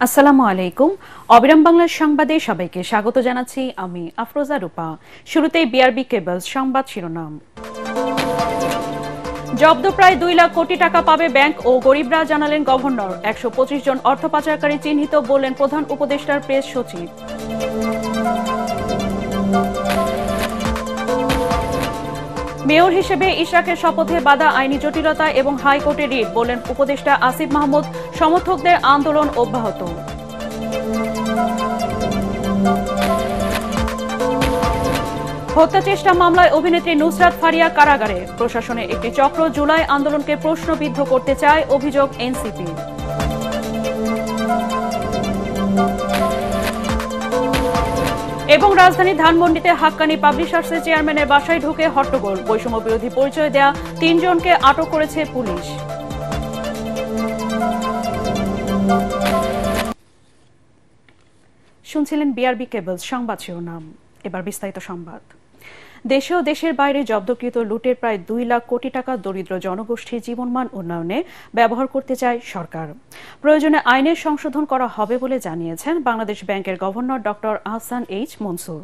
আসসালামু আলাইকুম। অবিরাম বাংলার সংবাদে সবাইকে স্বাগত জানাচ্ছি আমি আফরোজা রূপা। শুরুতেই বিআরবি কেবলস সংবাদ শিরোনাম। জব্দ প্রায় 2 লাখ কোটি টাকা পাবে ব্যাংক ও গরিবরা, জানালেন গভর্নর। 125 জন অর্থ পাচারকারী চিহ্নিত, বললেন প্রধান উপদেষ্টার প্রেস সচিব। মেয়র হিসেবে ইশরাকের শপথে বাধা আইনি জটিলতা এবং হাইকোর্টে রিট, বললেন উপদেষ্টা আসিফ মাহমুদ। সমর্থকদের আন্দোলন অব্যাহত। হত্যা চেষ্টা মামলায় অভিনেত্রী নুসরাত ফারিয়া কারাগারে। প্রশাসনের একটি চক্র জুলাই আন্দোলনকে প্রশ্নবিদ্ধ করতে চায়, অভিযোগ এনসিপি। এবং রাজধানীর ধানমন্ডিতে হাক্কানি পাবলিশার্সের চেয়ারম্যানের বাসায় ঢুকে হট্টগোল। বৈষম্য বিরোধী পরিচয় দেয়া 3 জনকে আটক করেছে পুলিশ। শুনছিলেন বিআরবি কেবলস সংবাদ শিরোনাম। এবার বিস্তারিত সংবাদ। দেশে ও দেশের বাইরে জব্দকৃত লুটের প্রায় 2 লাখ কোটি টাকা দরিদ্র জনগোষ্ঠীর জীবনমান উন্নয়নে ব্যবহার করতে চায় সরকার। প্রয়োজনে আইনের সংশোধন করা হবে বলে জানিয়েছেন বাংলাদেশ ব্যাংকের governor doctor Ahsan H Mansur.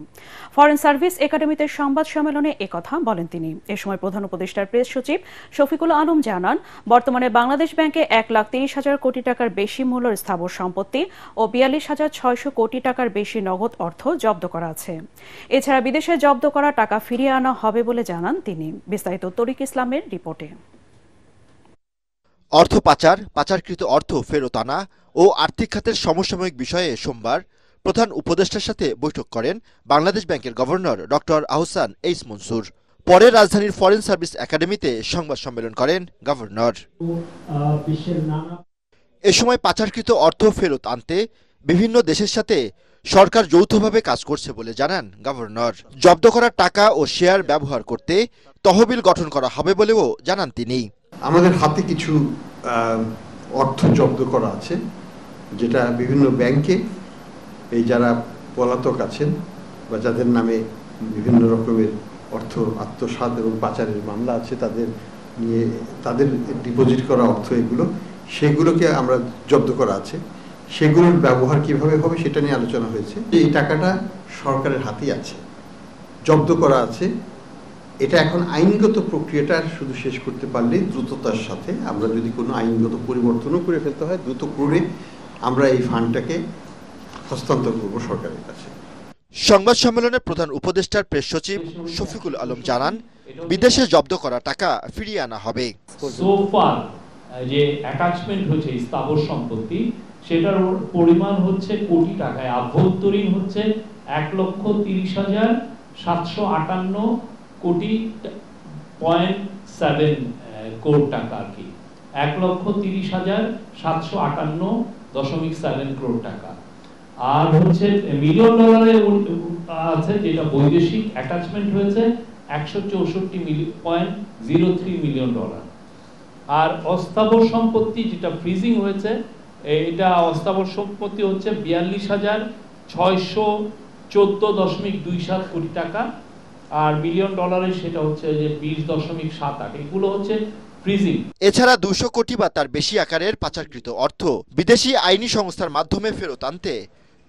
Foreign service একাডেমিতে সংবাদ সম্মেলনে একথা বলেন তিনি। এ সময় প্রধান উপদেষ্টার প্রেস সচিব শফিকুল আলম জানান, বর্তমানে বাংলাদেশ ব্যাংকে 1,30,000 কোটি টাকার বেশি মূল্যের স্থাবর সম্পত্তি ও 42,600 কোটি টাকার বেশি নগদ অর্থ জব্দ করা আছে। এছাড়া বিদেশে জব্দ করা টাকা ফিরিয়ে আনা হবে বলে জানান তিনি। বিস্তারিত তরিক ইসলামের রিপোর্টে। অর্থ পাচার, পাচারকৃত অর্থ ফেরত আনা ও আর্থিক খাতের সমসাময়িক বিষয়ে সোমবার প্রধান উপদেষ্টার সাথে বৈঠক করেন বাংলাদেশ ব্যাংকের governor doctor Ahsan H Mansur. পরে রাজধানীর ফরেন সার্ভিস একাডেমিতে সংবাদ সম্মেলন করেন গভর্নর। এ সময় পাচারকৃত অর্থ ফেরত আনতে বিভিন্ন দেশের সাথে সরকার যৌথভাবে কাজ করছে বলে জানান গভর্নর। জব্দ করা টাকা ও শেয়ার ব্যবহার করতে তহবিল গঠন করা হবে বলেও জানান তিনি। আমাদের হাতে কিছু অর্থ জব্দ করা আছে, যেটা বিভিন্ন ব্যাংকে এই যারা পলাতক আছেন বা যাদের নামে বিভিন্ন রকমের অর্থ আত্মসাৎ এবং পাচারের মামলা আছে, তাদের ডিপোজিট করা অর্থ সেগুলোকে আমরা জব্দ করা আছে। সেগুলোর ব্যবহার কিভাবে হবে সেটা নিয়ে আলোচনা হয়েছে। এই টাকাটা সরকারের হাতেই আছে, জব্দ করা আছে। এটা এখন আইনগত প্রক্রিয়াটা শুধু শেষ করতে পারলে দ্রুততার সাথে, আমরা যদি কোনো আইনগত পরিবর্তনও করে ফেলতে হয়, দ্রুত করে আমরা এই ফান্ডটাকে হস্তান্তর করব সরকারের কাছে। সংবাদ সম্মেলনে প্রধান উপদেষ্টার প্রেস সচিব শফিকুল আলম জানান, বিদেশে জব্দ করা টাকা ফিরিয়ে আনা হবে। সোফার যে অ্যাটাচমেন্ট হচ্ছে স্থাবর সম্পত্তি, সেটার পরিমাণ হচ্ছে কোটি টাকায়। আভ্যন্তরীণ হচ্ছে 1,30,758 কোটি 0.7 কোটি টাকা আর কি। 1,30,758.7 কোটি টাকা। আর হচ্ছে মিলিয়ন ডলারে আছে, যেটা বৈদেশিক অ্যাটাচমেন্ট হয়েছে 164.03 মিলিয়ন ডলার। আর অস্থাবর সম্পত্তি যেটা ফ্রিজিং হয়েছে, এটা অস্থাবর সম্পত্তি হচ্ছে 42,614.27 কোটি টাকা। আর মিলিয়ন ডলারে সেটা হচ্ছে যে 20.78। এগুলো হচ্ছে ফ্রিজিং। এছাড়া 200 কোটি বা তার বেশি আকারের পাচারকৃত অর্থ বিদেশি আইনি সংস্থার মাধ্যমে ফেরত আনতে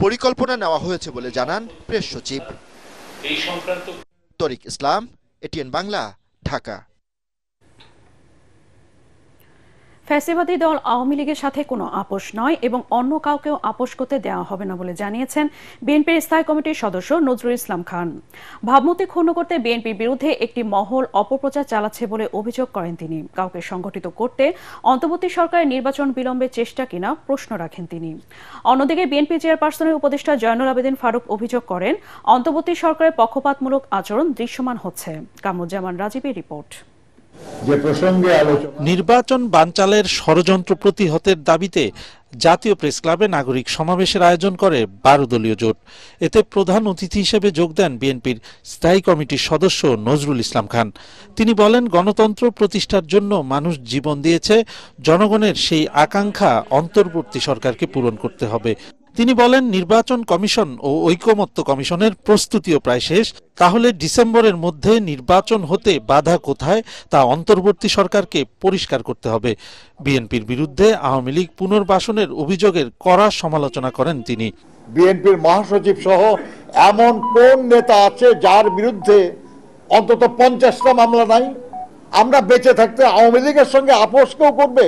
পরিকল্পনা নেওয়া হয়েছে বলে জানান প্রেস সচিব। এই সংক্রান্ত তরিক ইসলাম, এটিএন বাংলা, ঢাকা। ফ্যাসিবাদী দল আওয়ামী লীগের সাথে কোনো আপোষ নয় এবং অন্য কাউকেও আপোষ করতে দেওয়া হবে না বলে জানিয়েছেন বিএনপির স্থায়ী কমিটির সদস্য নজরুল ইসলাম খান। ভাবমূর্তি ক্ষুণ্ণ করতে বিএনপির বিরুদ্ধে একটি মহল অপপ্রচার চালাচ্ছে বলে অভিযোগ করেন তিনি। কাউকে সংগঠিত করতে অন্তর্বর্তী সরকারের নির্বাচন বিলম্বের চেষ্টা কিনা প্রশ্ন রাখেন তিনি। অন্যদিকে বিএনপি চেয়ারপারসনের উপদেষ্টা জয়নুল আবেদিন ফারুক অভিযোগ করেন, অন্তর্বর্তী সরকারের পক্ষপাতমূলক আচরণ দৃশ্যমান হচ্ছে। কামরুজ্জামান রাজীবের রিপোর্ট। নির্বাচন বানচালের ষড়যন্ত্র প্রতিহতের দাবিতে জাতীয় প্রেস ক্লাবে নাগরিক সমাবেশের আয়োজন করে 12 দলীয় জোট। এতে প্রধান অতিথি হিসেবে যোগ দেন বিএনপির স্থায়ী কমিটির সদস্য নজরুল ইসলাম খান। তিনি বলেন, গণতন্ত্র প্রতিষ্ঠার জন্য মানুষ জীবন দিয়েছে, জনগণের সেই আকাঙ্ক্ষা অন্তর্বর্তী সরকারকে পূরণ করতে হবে। তিনি বলেন, নির্বাচন কমিশন ও ঐকমত্য কমিশনের প্রস্তুতিও প্রায় শেষ। তাহলে ডিসেম্বরের মধ্যে নির্বাচন হতে বাধা কোথায় তা অন্তর্বর্তী সরকারকে পরিষ্কার করতে হবে। বিএনপির বিরুদ্ধে আওয়ামী লীগ পুনর্বাসনের অভিযোগের কড়া সমালোচনা করেন তিনি। বিএনপির মহাসচিব সহ এমন কোন নেতা আছে যার বিরুদ্ধে অন্তত 50টা মামলা নাই? আমরা বেঁচে থাকতে আওয়ামী লীগের সঙ্গে আপোষ কেউ করবে?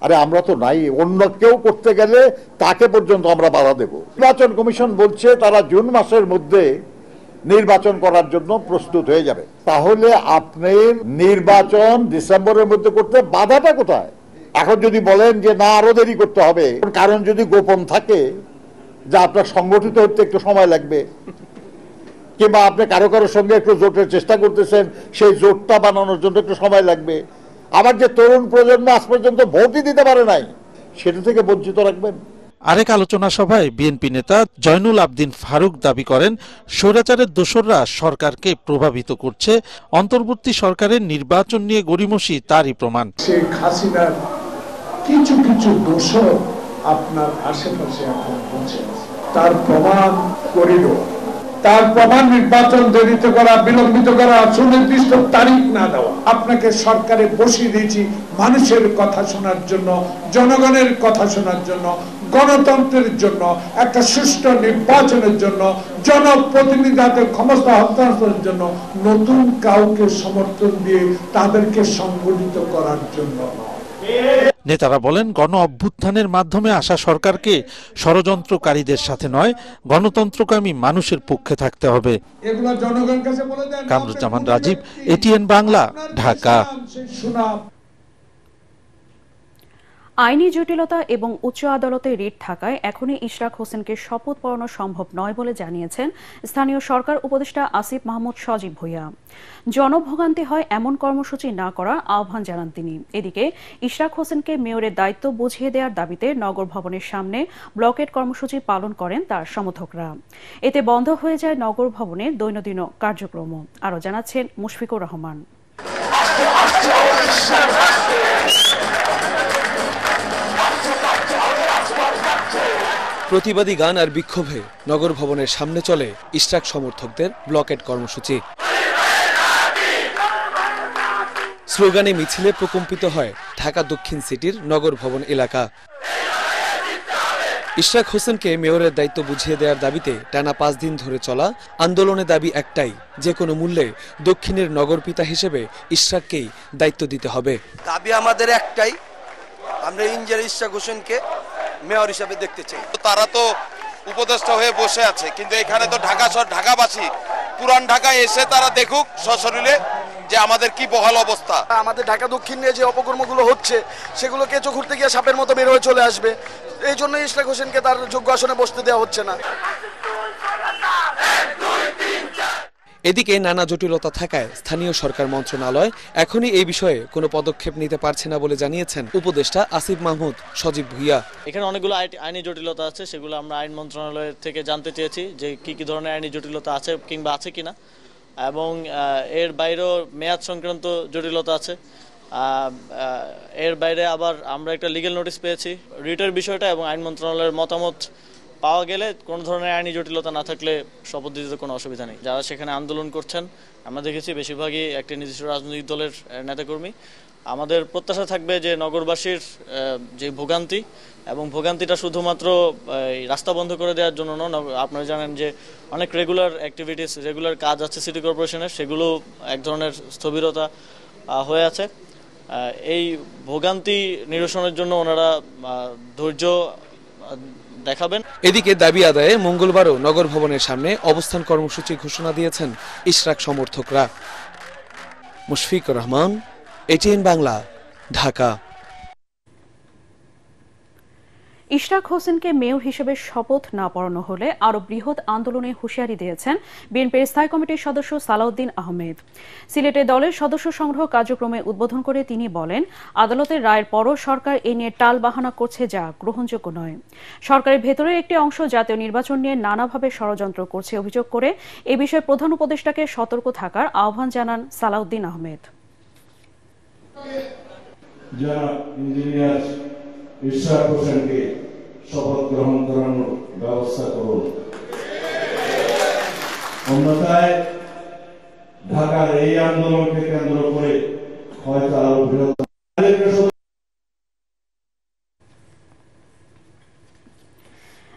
আরে আমরা তো নাই, অন্য কেউ করতে গেলে তাকে পর্যন্ত আমরা বাধা দেব। নির্বাচন কমিশন বলছে তারা জুন মাসের মধ্যে নির্বাচন করার জন্য প্রস্তুত হয়ে যাবে। তাহলে আপনি নির্বাচন ডিসেম্বরের মধ্যে করতে বাধাটা কোথায়? এখন যদি বলেন যে না আরো দেরি করতে হবে, কারণ যদি গোপন থাকে যে আপনার সংগঠিত হতে একটু সময় লাগবে, কিংবা আপনি কারো কারোর সঙ্গে একটু জোটের চেষ্টা করতেছেন, সেই জোটটা বানানোর জন্য একটু সময় লাগবে, আবার যে তরুণ প্রজন্ম আজ পর্যন্ত ভোটই দিতে পারে নাই, সেটা থেকে বঞ্চিত রাখবেন। আরেক আলোচনা সভায় বিএনপি নেতা জয়নুল আবদিন ফারুক দাবি করেন, স্বৈরাচারের দোসররা সরকারকে প্রভাবিত করছে। অন্তর্বর্তী সরকারের নির্বাচন নিয়ে গড়িমসি তারই প্রমাণ। শেখ হাসিনার কিছু কিছু দোসর আপনার আশেপাশে এখন বসে আছে, তার প্রমাণ করিডোর, তার প্রমাণ নির্বাচন দেরিতে করা, বিলম্বিত করা, সুনির্দিষ্ট তারিখ না দেওয়া। আপনাকে সরকারে বসিয়ে দিয়েছি মানুষের কথা শোনার জন্য, জনগণের কথা শোনার জন্য, গণতন্ত্রের জন্য, একটা সুষ্ঠু নির্বাচনের জন্য, জনপ্রতিনিধিদের ক্ষমতা হস্তান্তরের জন্য, নতুন কাউকে সমর্থন দিয়ে তাদেরকে সংগঠিত করার জন্য। নেতারা বলেন, গণ অভ্যুত্থানের মাধ্যমে আসা সরকারকে ষড়যন্ত্রকারীদের সাথে নয়, গণতন্ত্রকামী মানুষের পক্ষে থাকতে হবে। কামরুজ্জামান রাজীব, এটিএন বাংলা, ঢাকা। আইনি জটিলতা এবং উচ্চ আদালতে রিট থাকায় এখনই ইশরাক হোসেনকে শপথ পড়ানো সম্ভব নয় বলে জানিয়েছেন স্থানীয় সরকার উপদেষ্টা আসিফ মাহমুদ সজীব ভুঁইয়া। জনভোগান্তি হয় এমন কর্মসূচি না করার আহ্বান জানান তিনি। এদিকে ইশরাক হোসেনকে মেয়রের দায়িত্ব বুঝিয়ে দেওয়ার দাবিতে নগর ভবনের সামনে ব্লকেট কর্মসূচি পালন করেন তার সমর্থকরা। এতে বন্ধ হয়ে যায় নগর ভবনের দৈনন্দিন কার্যক্রম। আরও জানাচ্ছেন মুশফিকুর রহমান। প্রতিবাদী গান আর বিক্ষোভে নগর ভবনের সামনে চলে ইশরাক সমর্থকদের ব্লকেট কর্মসূচি। স্লোগানে মিছিলে প্রকম্পিত হয় ঢাকা দক্ষিণ সিটির নগর ভবন এলাকা। ইশরাক হোসেনকে মেয়রের দায়িত্ব বুঝিয়ে দেওয়ার দাবিতে টানা 5 দিন ধরে চলা আন্দোলনে দাবি একটাই, যে কোনো মূল্যে দক্ষিণের নগরপিতা হিসেবে ইশরাককেই দায়িত্ব দিতে হবে। দাবি আমাদের একটাই, আমরা ইঞ্জিনিয়ার ইশরাক হোসেনকে মেয়র হিসেবে দেখতে চাই। তারা তো উপদেষ্টা হয়ে বসে আছে, কিন্তু এখানে তো ঢাকাবাসী পুরান ঢাকায় এসে তারা দেখুক সশরীরে যে আমাদের কি বহাল অবস্থা। আমাদের ঢাকা দক্ষিণ নিয়ে যে অপকর্মগুলো হচ্ছে সেগুলোকে চোখ ঘুরতে গিয়ে সাপের মতো বের হয়ে চলে আসবে। এই জন্য ইশরাক হোসেনকে তার যোগ্য আসনে বসতে দেওয়া হচ্ছে না। এদিকে নানা জটিলতা থাকায় স্থানীয় সরকার মন্ত্রণালয় এখনই এই বিষয়ে কোনো পদক্ষেপ নিতে পারছে না বলে জানিয়েছেন উপদেষ্টা আসিফ মাহমুদ সজীব ভুঁইয়া। এখানে অনেকগুলো আইনি জটিলতা আছে, সেগুলো আমরা আইন মন্ত্রণালয়ের থেকে জানতে চেয়েছি যে কি ধরনের আইনি জটিলতা আছে কিংবা আছে কিনা, এবং এর বাইরেও মেয়াদ সংক্রান্ত জটিলতা আছে। এর বাইরে আবার আমরা একটা লিগ্যাল নোটিশ পেয়েছি রিটের বিষয়টা, এবং আইন মন্ত্রণালয়ের মতামত পাওয়া গেলে কোনো ধরনের আইনি জটিলতা না থাকলে শপথ দিতে কোনো অসুবিধা নেই। যারা সেখানে আন্দোলন করছেন আমরা দেখেছি বেশিরভাগই একটি নির্দিষ্ট রাজনৈতিক দলের নেতাকর্মী। আমাদের প্রত্যাশা থাকবে যে নগরবাসীর যে ভোগান্তি, এবং ভোগান্তিটা শুধুমাত্র রাস্তা বন্ধ করে দেওয়ার জন্য নয়। আপনারা জানেন যে অনেক রেগুলার অ্যাক্টিভিটিস, রেগুলার কাজ আছে সিটি কর্পোরেশনের, সেগুলো এক ধরনের স্থবিরতা হয়ে আছে। এই ভোগান্তি নিরসনের জন্য ওনারা ধৈর্য দেখাবেন। এদিকে দাবি আদায়ে মঙ্গলবারও নগর ভবনের সামনে অবস্থান কর্মসূচি ঘোষণা দিয়েছেন ইশরাক সমর্থকরা। মুশফিকুর রহমান, এটিএন বাংলা, ঢাকা। ইশরাক হোসেনকে মেয়র হিসেবে শপথ না পড়ানো হলে আরো বৃহৎ আন্দোলনে হুঁশিয়ারি দিয়েছেন বিএনপির স্থায়ী কমিটির সদস্য সালাউদ্দিন আহমেদ। সিলেটে দলের সদস্য সংগ্রহ কার্যক্রমে উদ্বোধন করে তিনি বলেন, আদালতের রায়ের পরও সরকার এ নিয়ে টাল বাহানা করছে, যা গ্রহণযোগ্য নয়। সরকারের ভেতরের একটি অংশ জাতীয় নির্বাচন নিয়ে নানাভাবে ষড়যন্ত্র করছে অভিযোগ করে এ বিষয়ে প্রধান উপদেষ্টাকে সতর্ক থাকার আহ্বান জানান সালাউদ্দিন আহমেদ। ইশরাক হোসেনকে শপথ গ্রহণ করানোর ব্যবস্থা করুন। অন্যথায় ঢাকার এই আন্দোলনকে কেন্দ্র করে হয়তো আরো বৃহত্তর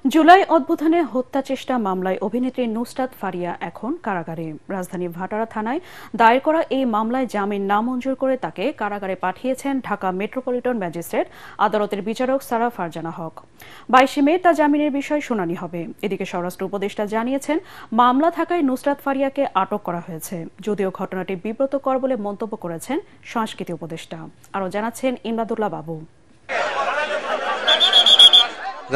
জুলাই অভ্যুত্থানে হত্যা চেষ্টা মামলায় অভিনেত্রী নুসরাত ফারিয়া এখন কারাগারে। রাজধানীর ভাটারা থানায় দায়ের করা এই মামলায় জামিন নামঞ্জুর করে তাকে কারাগারে পাঠিয়েছেন ঢাকা মেট্রোপলিটন ম্যাজিস্ট্রেট আদালতের বিচারক সারা ফারজানা হক। 22 মে তা জামিনের বিষয়ে শুনানি হবে। এদিকে স্বরাষ্ট্র উপদেষ্টা জানিয়েছেন, মামলা থাকায় নুসরাত ফারিয়াকে আটক করা হয়েছে, যদিও ঘটনাটি বিব্রতকর বলে মন্তব্য করেছেন সংস্কৃতি উপদেষ্টা। আরও জানাচ্ছেন ইমদাদুল্লাহ বাবু।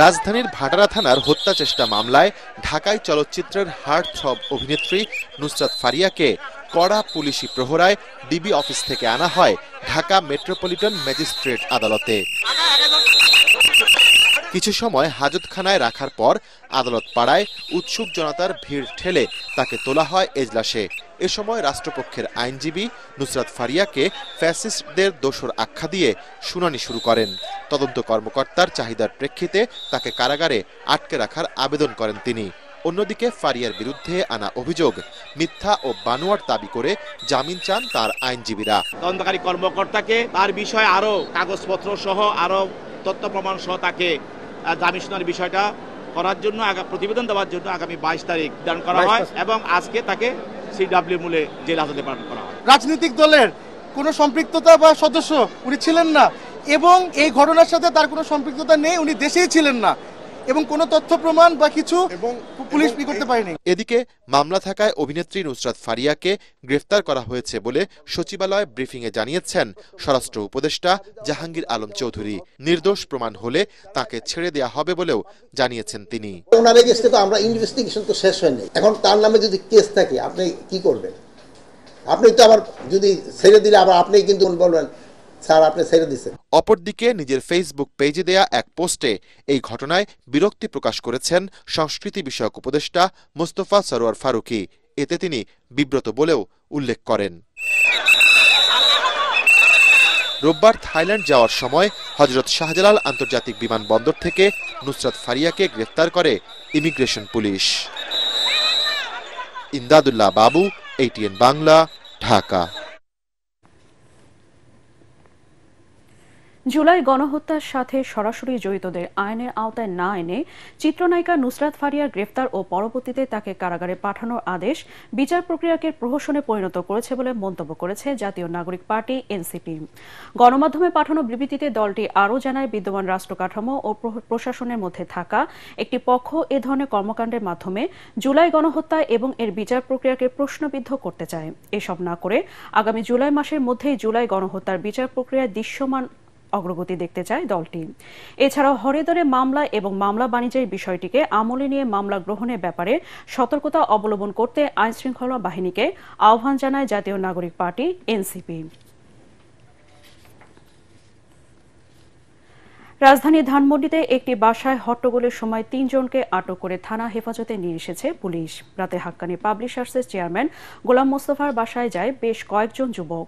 রাজধানীর ভাটারা থানার হত্যা চেষ্টা মামলায় ঢাকায় চলচ্চিত্রের হার্ট থ্রব অভিনেত্রী নুসরাত ফারিয়াকে কড়া পুলিশি প্রহরায় ডিবি অফিস থেকে আনা হয় ঢাকা মেট্রোপলিটন ম্যাজিস্ট্রেট আদালতে। কিছু সময় হাজতখানায় রাখার পর আদালত পাড়ায় উৎসুক জনতার ভিড় ঠেলে তাকে তোলা হয় এজলাসে। এ সময় রাষ্ট্রপক্ষের আইনজীবী নুসরাত ফারিয়াকে ফ্যাসিস্টদের দোসর আখ্যা দিয়ে শুনানি শুরু করেন। তদন্ত কর্মকর্তার চাহিদার প্রেক্ষিতে তাকে কারাগারে আটকে রাখার আবেদন করেন তিনি। অন্যদিকে ফারিয়ার বিরুদ্ধে আনা অভিযোগ মিথ্যা ও বানোয়াট দাবি করে জামিন চান তার আইনজীবীরা। তদন্তকারী কর্মকর্তাকে তার বিষয়ে আরো কাগজপত্র সহ আরো তথ্য প্রমাণ সহ তাকে জামিন শুনানির বিষয়টা করার জন্য প্রতিবেদন দেওয়ার জন্য আগামী 22 তারিখ দান করা হয় এবং আজকে তাকে সিডব্লিউ মূলে জেল হাজতে প্রেরণ করা হয়। রাজনৈতিক দলের কোনো সম্পৃক্ততা বা সদস্য উনি ছিলেন না এবং এই ঘটনার সাথে তার কোনো সম্পৃক্ততা নেই, উনি দেশেই ছিলেন না এবং কোনো তথ্য প্রমাণ বা কিছু পুলিশ করতে পারেনি। এদিকে মামলা থাকায় অভিনেত্রী নুসরাত ফারিয়াকে গ্রেফতার করা হয়েছে বলে সচিবালয় ব্রিফিংয়ে জানিয়েছেন স্বরাষ্ট্র উপদেষ্টা জাহাঙ্গীর আলম চৌধুরী। নির্দোষ প্রমাণ হলে তাকে ছেড়ে দেয়া হবে বলেও জানিয়েছেন তিনি। ওনার এগেইনস্টে তো আমরা ইনভেস্টিগেশন তো শেষ হয়নি, এখন তার নামে যদি কেস থাকে আপনি কি করবেন? আপনি তো আবার যদি ছেড়ে দিলে আবার আপনি কিন্তু বলবেন স্যার আপনি ছেড়ে দিয়েছেন। অপরদিকে নিজের ফেসবুক পেজে দেয়া এক পোস্টে এই ঘটনায় বিরক্তি প্রকাশ করেছেন সংস্কৃতি বিষয়ক উপদেষ্টা মোস্তফা সরোয়ার ফারুকী। এতে তিনি বিব্রত বলেও উল্লেখ করেন। রোববার থাইল্যান্ড যাওয়ার সময় হযরত শাহজালাল আন্তর্জাতিক বিমানবন্দর থেকে নুসরাত ফারিয়াকে গ্রেফতার করে ইমিগ্রেশন পুলিশ। ইমদাদুল্লাহ বাবু, ATN বাংলা, ঢাকা। জুলাই গণহত্যার সাথে সরাসরি জড়িতদের আইনের আওতায় না এনে চিত্রনায়িকা নুসরাত ফারিয়ার গ্রেফতার ও পরবর্তীতে তাকে কারাগারে পাঠানোর আদেশ বিচার প্রক্রিয়াকে প্রহসনে পরিণত করেছে বলে মন্তব্য করেছে জাতীয় নাগরিক পার্টি NCP। গণমাধ্যমে পাঠানো বিবৃতিতে দলটি আরও জানায়, বিদ্যমান রাষ্ট্র কাঠামো ও প্রশাসনের মধ্যে থাকা একটি পক্ষ এ ধরনের কর্মকাণ্ডের মাধ্যমে জুলাই গণহত্যা এবং এর বিচার প্রক্রিয়াকে প্রশ্নবিদ্ধ করতে চায়। এসব না করে আগামী জুলাই মাসের মধ্যেই জুলাই গণহত্যার বিচার প্রক্রিয়ায় দৃশ্যমান অগ্রগতি দেখতে চায় দলটি। এছাড়াও হরেদরে মামলা এবং মামলা বাণিজ্যের বিষয়টিকে আমলে নিয়ে মামলা গ্রহণের ব্যাপারে সতর্কতা অবলম্বন করতে আইনশৃঙ্খলা বাহিনীকে আহ্বান জানায় জাতীয় নাগরিক পার্টি NCP। রাজধানীর ধানমন্ডিতে একটি বাসায় হট্টগোলের সময় 3 জনকে আটক করে থানা হেফাজতে নিয়ে এসেছে পুলিশ। রাতে হাক্কানি পাবলিশার্সের চেয়ারম্যান গোলাম মোস্তফার বাসায় যায় বেশ কয়েকজন যুবক।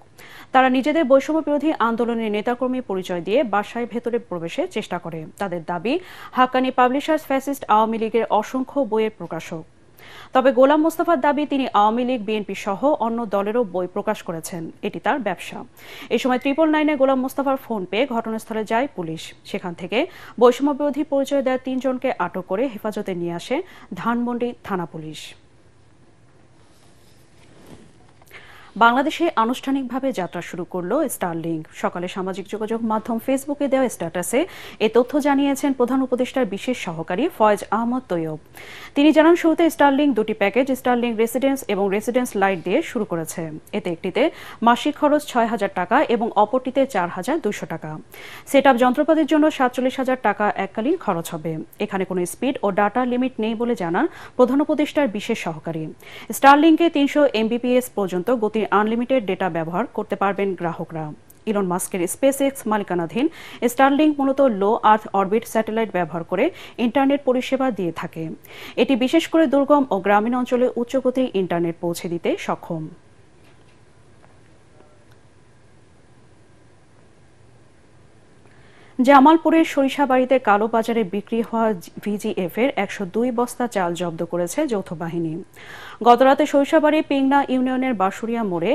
তারা নিজেদের বৈষম্য বিরোধী আন্দোলনের নেতাকর্মী পরিচয় দিয়ে বাসায় ভেতরে প্রবেশের চেষ্টা করে। তাদের দাবি, হাক্কানি পাবলিশার্স ফ্যাসিস্ট আওয়ামী লীগের অসংখ্য বইয়ের প্রকাশক। তবে গোলাম মোস্তফার দাবি, তিনি আওয়ামী লীগ, বিএনপি সহ অন্য দলেরও বই প্রকাশ করেছেন, এটি তার ব্যবসা। এই সময় 999-এ গোলাম মোস্তফার ফোন পেয়ে ঘটনাস্থলে যায় পুলিশ। সেখান থেকে বৈষম্য বিরোধী পরিচয় দেওয়া 3 জনকে আটক করে হেফাজতে নিয়ে আসে ধানমন্ডি থানা পুলিশ। বাংলাদেশে আনুষ্ঠানিকভাবে যাত্রা শুরু করল স্টারলিংক। সকালে সামাজিক যোগাযোগ মাধ্যম ফেসবুকে দেওয়া স্ট্যাটাসে এ তথ্য জানিয়েছেন প্রধান উপদেষ্টার বিশেষ সহকারী ফয়েজ আহমদ তৈয়ব। তিনি জানান, শুরুতে স্টারলিংক 2টি প্যাকেজ স্টারলিংক রেসিডেন্স এবং রেসিডেন্স লাইট দিয়ে শুরু করেছে। এতে একটিতে মাসিক খরচ 6,000 টাকা এবং অপরটিতে 4,200 টাকা। সেটআপ যন্ত্রপাতির জন্য 47,000 টাকা এককালীন খরচ হবে। এখানে কোনো স্পিড ও ডাটা লিমিট নেই বলে জানান প্রধান উপদেষ্টার বিশেষ সহকারী। স্টারলিংকে 300 Mbps পর্যন্ত গতির আনলিমিটেড ডেটা ব্যবহার করতে পারবেন গ্রাহকরা। ইলন মাস্কের স্পেসএক্স মালিকানাধীন স্টারলিংক মূলত লো আর্থ অরবিট স্যাটেলাইট ব্যবহার করে ইন্টারনেট পরিষেবা দিয়ে থাকে। এটি বিশেষ করে দুর্গম ও গ্রামীণ অঞ্চলে উচ্চগতির ইন্টারনেট পৌঁছে দিতে সক্ষম। জামালপুরের সরিষাবাড়িতে কালোবাজারে বিক্রি হওয়া ভিজিএফের ১০২ বস্তা চাল জব্দ করেছে যৌথ বাহিনী। গতরাতে সরিষাবাড়ি পিংনা ইউনিয়নের বাসুরিয়া মোড়ে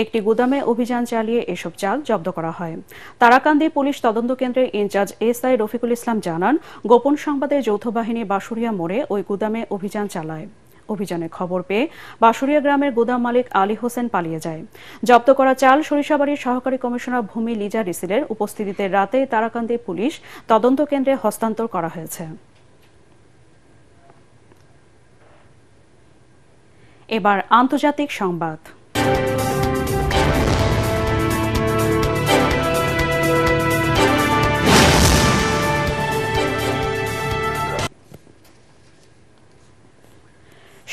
একটি গুদামে অভিযান চালিয়ে এসব চাল জব্দ করা হয়। তারাকান্দি পুলিশ তদন্ত কেন্দ্রের ইনচার্জ এসআই রফিকুল ইসলাম জানান, গোপন সংবাদে যৌথ বাহিনী বাসুরিয়া মোড়ে ওই গুদামে অভিযান চালায়। অভিযানের খবর পেয়ে বাসুরিয়া গ্রামের গুদাম মালিক আলী হোসেন পালিয়ে যায়। জব্দ করা চাল সরিষাবাড়ির সহকারী কমিশনার ভূমি লিজা রিসিলের উপস্থিতিতে রাতে তারাকান্দি পুলিশ তদন্ত কেন্দ্রে হস্তান্তর করা হয়েছে। এবার আন্তর্জাতিক সংবাদ।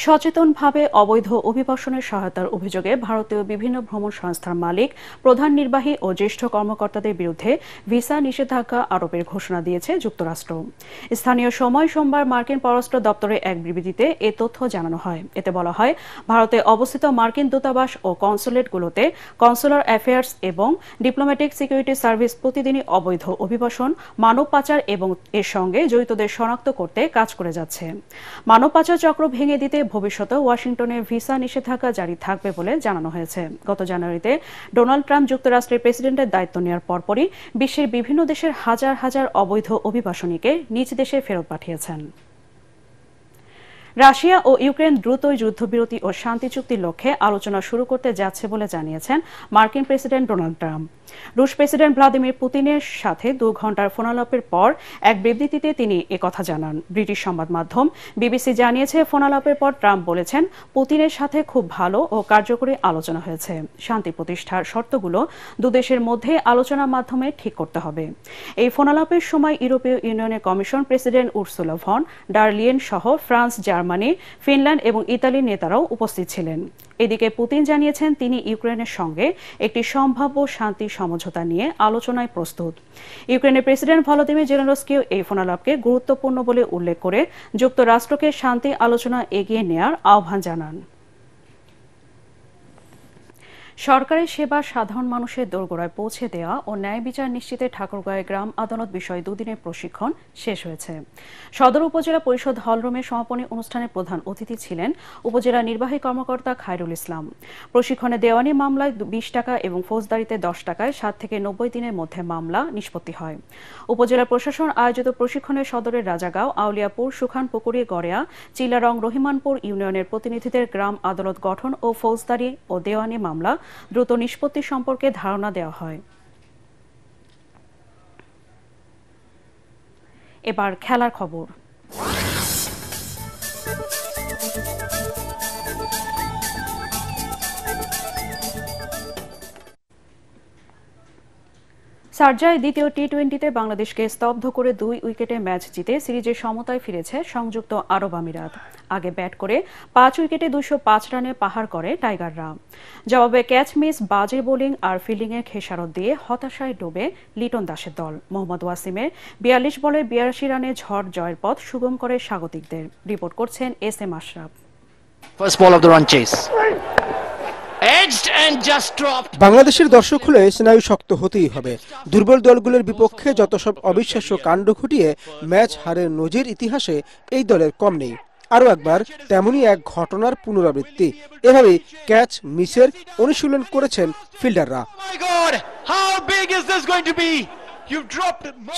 সচেতনভাবে অবৈধ অভিবাসনের সহায়তার অভিযোগে ভারতীয় বিভিন্ন ভ্রমণ সংস্থার মালিক, প্রধান নির্বাহী ও জ্যেষ্ঠ কর্মকর্তাদের বিরুদ্ধে ভিসা নিষেধাজ্ঞা আরোপের ঘোষণা দিয়েছে যুক্তরাষ্ট্র। স্থানীয় সময় সোমবার মার্কিন পররাষ্ট্র দপ্তরের এক বিবৃতিতে এ তথ্য জানানো হয়। এতে বলা হয়, ভারতে অবস্থিত মার্কিন দূতাবাস ও কনসুলেটগুলোতে কনসুলার অ্যাফেয়ার্স এবং ডিপ্লোম্যাটিক সিকিউরিটি সার্ভিস প্রতিদিনই অবৈধ অভিবাসন, মানব পাচার এবং এর সঙ্গে জড়িতদের শনাক্ত করতে কাজ করে যাচ্ছে। মানব পাচার চক্র ভেঙে দিতে ভবিষ্যতে ওয়াশিংটনে ভিসা নিষেধাজ্ঞা জারি থাকবে বলে জানানো হয়েছে। গত জানুয়ারিতে ডোনাল্ড ট্রাম্প যুক্তরাষ্ট্রের প্রেসিডেন্টের দায়িত্ব নেওয়ার পরপরই বিশ্বের বিভিন্ন দেশের হাজার হাজার অবৈধ অভিবাসনীকে নিজ দেশে ফেরত পাঠিয়েছেন। রাশিয়া ও ইউক্রেন দ্রুতই যুদ্ধবিরতি ও শান্তি চুক্তির লক্ষ্যে আলোচনা শুরু করতে যাচ্ছে বলে জানিয়েছেন মার্কিন প্রেসিডেন্ট ডোনাল্ড ট্রাম্প। রুশ প্রেসিডেন্ট ভ্লাদিমির পুতিনের সাথে ২ ঘণ্টার ফোনালাপের পর এক বিবৃতিতে তিনি একথা জানান। ব্রিটিশ সংবাদ মাধ্যম বিবিসি জানিয়েছে, ফোনালাপের পর ট্রাম্প বলেছেন, পুতিনের সাথে খুব ভালো ও কার্যকরী আলোচনা হয়েছে। শান্তি প্রতিষ্ঠার শর্তগুলো দুদেশের মধ্যে আলোচনার মাধ্যমে ঠিক করতে হবে। এই ফোনালাপের সময় ইউরোপীয় ইউনিয়নের commission president Ursula von der Leyen সহ ফ্রান্স, জার্মানি, ফিনল্যান্ড এবং ইতালির নেতারাও উপস্থিত ছিলেন। এদিকে পুতিন জানিয়েছেন, তিনি ইউক্রেনের সঙ্গে একটি সম্ভাব্য শান্তি সমঝোতা নিয়ে আলোচনায় প্রস্তুত। ইউক্রেনের প্রেসিডেন্ট ভলোদিমির জেলেনস্কিও এই ফোনালাপকে গুরুত্বপূর্ণ বলে উল্লেখ করে যুক্তরাষ্ট্রকে শান্তি আলোচনা এগিয়ে নেয়ার আহ্বান জানান। সরকারি সেবা সাধারণ মানুষের দোরগোড়ায় পৌঁছে দেওয়া ও ন্যায় বিচার নিশ্চিতে ঠাকুরগাঁওয়ে গ্রাম আদালত বিষয়ে 2 দিনের প্রশিক্ষণ শেষ হয়েছে। সদর উপজেলা পরিষদ হলরুমে সমাপনী অনুষ্ঠানে প্রধান অতিথি ছিলেন উপজেলা নির্বাহী কর্মকর্তা খায়রুল ইসলাম। প্রশিক্ষণে দেওয়ানি মামলায় 20 টাকা এবং ফৌজদারিতে 10 টাকায় 7 থেকে 90 দিনের মধ্যে মামলা নিষ্পত্তি হয়। উপজেলা প্রশাসন আয়োজিত প্রশিক্ষণে সদরের রাজাগাঁও, আউলিয়াপুর, সুখানপুকুরি, গড়িয়া, চিলারং, রহিমানপুর ইউনিয়নের প্রতিনিধিদের গ্রাম আদালত গঠন ও ফৌজদারি ও দেওয়ানি মামলা দ্রুত নিষ্পত্তি সম্পর্কে ধারণা দেওয়া হয়। এবার খেলার খবর। শারজায় দ্বিতীয় টি-20তে বাংলাদেশকে স্তব্ধ করে 2 উইকেটে ম্যাচ জিতে সিরিজের সমতায় ফিরেছে সংযুক্ত আরব আমিরাত। আগে ব্যাট করে 5 উইকেটে 205 রানে পাহাড় করে টাইগাররা। জবাবে ক্যাচ মিস, বাজে বোলিং আর ফিল্ডিংয়ের খেসারত দিয়ে হতাশায় ডুবে লিটন দাসের দল। মোহাম্মদ ওয়াসিমের 42 বলে 82 রানে ঝড় জয়ের পথ সুগম করে স্বাগতিকদের। রিপোর্ট করছেন SM Ashraf. First ball of the run chase. বাংলাদেশের দর্শক হলে স্নায়ু শক্ত হতেই হবে। দুর্বল দলগুলোর বিপক্ষে যত সব অবিশ্বাস্য কাণ্ড ঘটিয়ে ম্যাচ হারের নজির ইতিহাসে এই দলের কম নেই। আরও একবার তেমনই এক ঘটনার পুনরাবৃত্তি। এভাবেই ক্যাচ মিসের অনুশীলন করেছেন ফিল্ডাররা।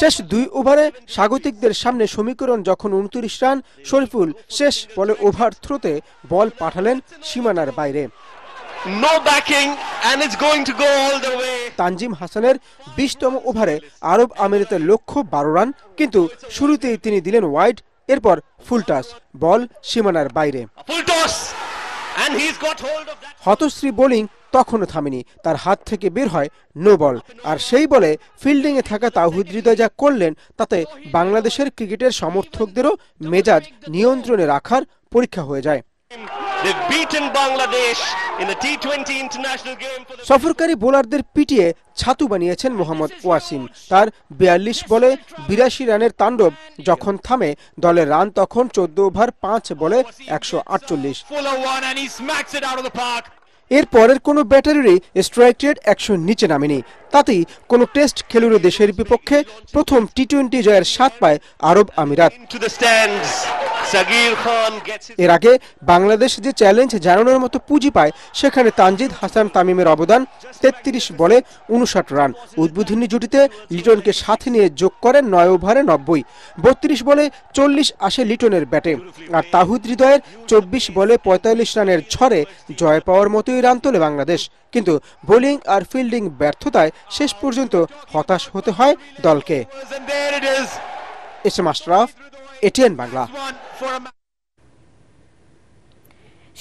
শেষ 2 ওভারে স্বাগতিকদের সামনে সমীকরণ যখন 29 রান, শরীফুল শেষ বলে ওভার থ্রোতে বল পাঠালেন সীমানার বাইরে। No backing and it's going to go all the way. Tanzim হাসানের 20তম ওভারে আরব আমিরাতের লক্ষ্য 12 রান, কিন্তু শুরুতেই তিনি দিলেন ওয়াইড, এরপর ফুল টাস, বল সীমানার বাইরে। হতশ্রী বোলিং তখনও থামেনি, তার হাত থেকে বের হয় নো বল। আর সেই বলে ফিল্ডিংয়ে থাকা তাওহিদ হৃদয় যা করলেন তাতে বাংলাদেশের ক্রিকেটের সমর্থকদেরও মেজাজ নিয়ন্ত্রণে রাখার পরীক্ষা হয়ে যায়। সফরকারী বোলারদের পিটিয়ে ছাতু বানিয়েছেন মোহাম্মদ ওয়াসিম। তার 42 বলে 82 রানের তাণ্ডব যখন থামে, দলের রান তখন 14 ওভার 5 বলে 148। এর পরের কোনো ব্যাটারিরই স্ট্রাইক রেট 100 নিচে নামেনি। তাতেই কোনো টেস্ট খেলুড়ে দেশের বিপক্ষে প্রথম টি-20 জয়ের স্বাদ পায় আরব আমিরাত। এর আগে বাংলাদেশ যে চ্যালেঞ্জ জানানোর মতো পুঁজি পায়, সেখানে তানজিদ হাসান তামিমের অবদান 33 বলে 59 রান। উদ্বোধনী জুটিতে লিটনকে সাথে নিয়ে যোগ করেন 9 ওভারে 90। 32 বলে 40 আসে লিটনের ব্যাটে। আর তাহিদ হৃদয়ের 24 বলে 45 রানের ঝড়ে জয় পাওয়ার মতোই রান তোলে বাংলাদেশ। কিন্তু বোলিং আর ফিল্ডিং ব্যর্থতায় শেষ পর্যন্ত হতাশ হতে হয় দলকে। SM Ashraf, ATN Bangla.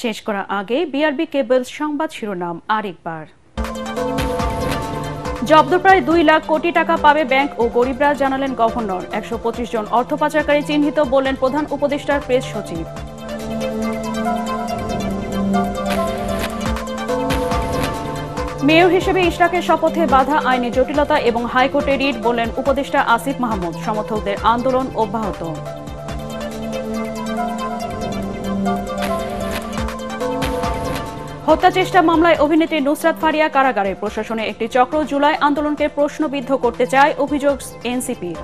শেষ করার আগে বিআরবি কেবলস সংবাদ শিরোনাম আরেকবার। জব্দ প্রায় 2 লাখ কোটি টাকা পাবে ব্যাংক ও গরিবরা, জানালেন গভর্নর। 125 জন অর্থ পাচারকারী চিহ্নিত, বললেন প্রধান উপদেষ্টার প্রেস সচিব। মেয়র হিসেবে ইশরাকের শপথে বাধা আইনি জটিলতা এবং হাইকোর্টে রিট, বললেন উপদেষ্টা আসিফ মাহমুদ। সমর্থকদের আন্দোলন অব্যাহত। হত্যা চেষ্টা মামলায় অভিনেত্রী নুসরাত ফারিয়া কারাগারে। প্রশাসনের একটি চক্র জুলাই আন্দোলনকে প্রশ্নবিদ্ধ করতে চায়, অভিযোগ এনসিপির।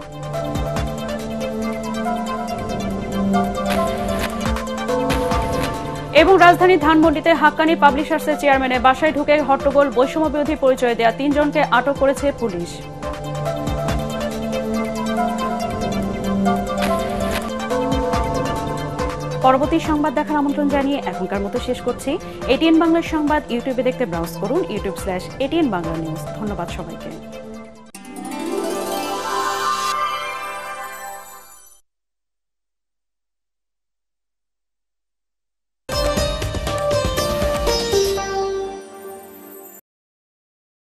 এবং রাজধানী ধানমন্ডিতে হাক্কানি পাবলিশার্সের চেয়ারম্যানের বাসায় ঢুকে হট্টগোল, বৈষম্য বিরোধী পরিচয় দেয়া 3 জনকে আটক করেছে পুলিশ। পরবর্তী সংবাদ দেখার আমন্ত্রণ জানিয়ে এখনকার মতো শেষ করছি। এটিএন বাংলার সংবাদ ইউটিউবে দেখতে ব্রাউজ করুন youtube/ATN Bangla News। ধন্যবাদ সবাইকে।